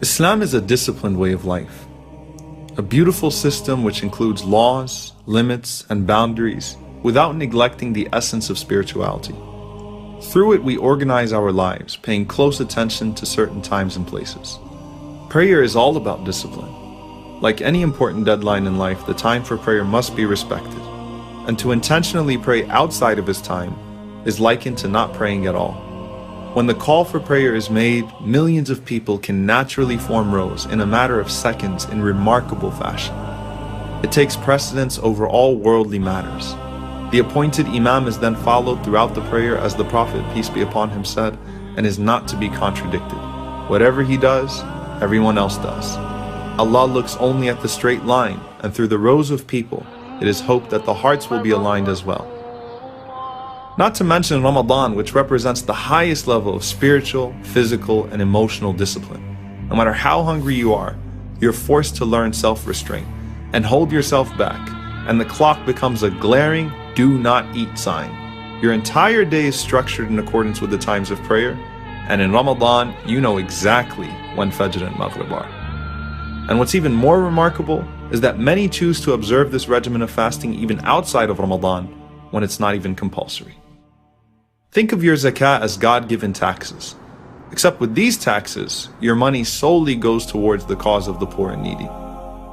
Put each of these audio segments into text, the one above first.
Islam is a disciplined way of life, a beautiful system which includes laws, limits, and boundaries without neglecting the essence of spirituality. Through it, we organize our lives, paying close attention to certain times and places. Prayer is all about discipline. Like any important deadline in life, the time for prayer must be respected. And to intentionally pray outside of his time is likened to not praying at all. When the call for prayer is made, millions of people can naturally form rows in a matter of seconds in remarkable fashion. It takes precedence over all worldly matters. The appointed Imam is then followed throughout the prayer as the Prophet, peace be upon him, said, and is not to be contradicted. Whatever he does, everyone else does. Allah looks only at the straight line, and through the rows of people, it is hoped that the hearts will be aligned as well. Not to mention Ramadan, which represents the highest level of spiritual, physical, and emotional discipline. No matter how hungry you are, you're forced to learn self-restraint and hold yourself back, and the clock becomes a glaring "do not eat" sign. Your entire day is structured in accordance with the times of prayer, and in Ramadan, you know exactly when Fajr and Maghrib are. And what's even more remarkable is that many choose to observe this regimen of fasting even outside of Ramadan when it's not even compulsory. Think of your zakah as God-given taxes. Except with these taxes, your money solely goes towards the cause of the poor and needy.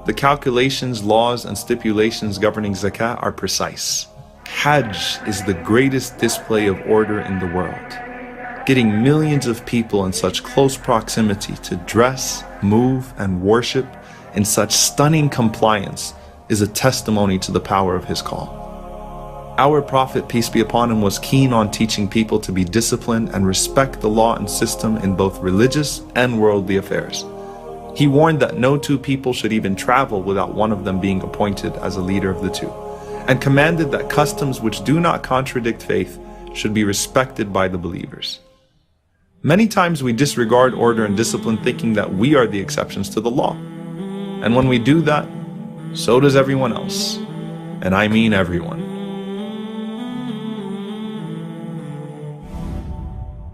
The calculations, laws, and stipulations governing zakah are precise. Hajj is the greatest display of order in the world. Getting millions of people in such close proximity to dress, move, and worship in such stunning compliance is a testimony to the power of his call. Our Prophet, peace be upon him, was keen on teaching people to be disciplined and respect the law and system in both religious and worldly affairs. He warned that no two people should even travel without one of them being appointed as a leader of the two, and commanded that customs which do not contradict faith should be respected by the believers. Many times we disregard order and discipline, thinking that we are the exceptions to the law. And when we do that, so does everyone else. And I mean everyone.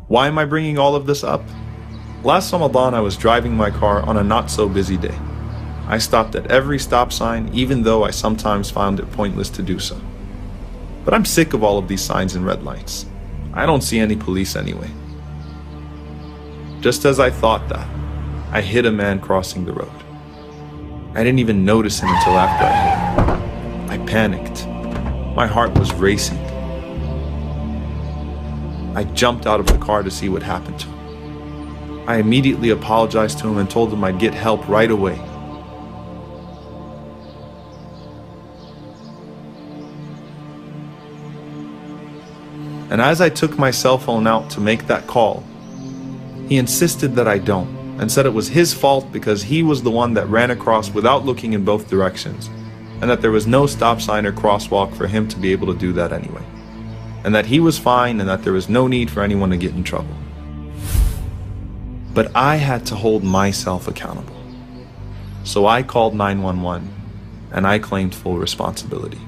Why am I bringing all of this up? Last Ramadan, I was driving my car on a not so busy day. I stopped at every stop sign, even though I sometimes found it pointless to do so. But I'm sick of all of these signs and red lights. I don't see any police anyway. Just as I thought that, I hit a man crossing the road. I didn't even notice him until after I hit him. I panicked. My heart was racing. I jumped out of the car to see what happened to him. I immediately apologized to him and told him I'd get help right away. And as I took my cell phone out to make that call, he insisted that I don't, and said it was his fault because he was the one that ran across without looking in both directions, and that there was no stop sign or crosswalk for him to be able to do that anyway, and that he was fine and that there was no need for anyone to get in trouble. But I had to hold myself accountable. So I called 911 and I claimed full responsibility.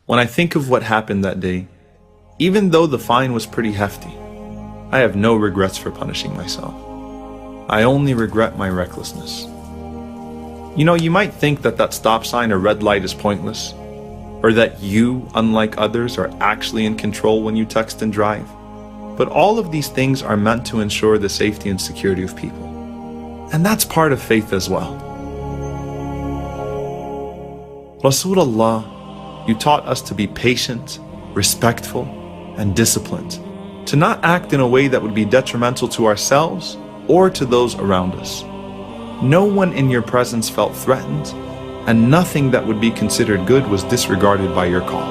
When I think of what happened that day, even though the fine was pretty hefty, I have no regrets for punishing myself. I only regret my recklessness. You know, you might think that that stop sign or red light is pointless, or that you, unlike others, are actually in control when you text and drive. But all of these things are meant to ensure the safety and security of people. And that's part of faith as well. Rasulullah, you taught us to be patient, respectful, and disciplined, to not act in a way that would be detrimental to ourselves or to those around us. No one in your presence felt threatened, and nothing that would be considered good was disregarded by your call.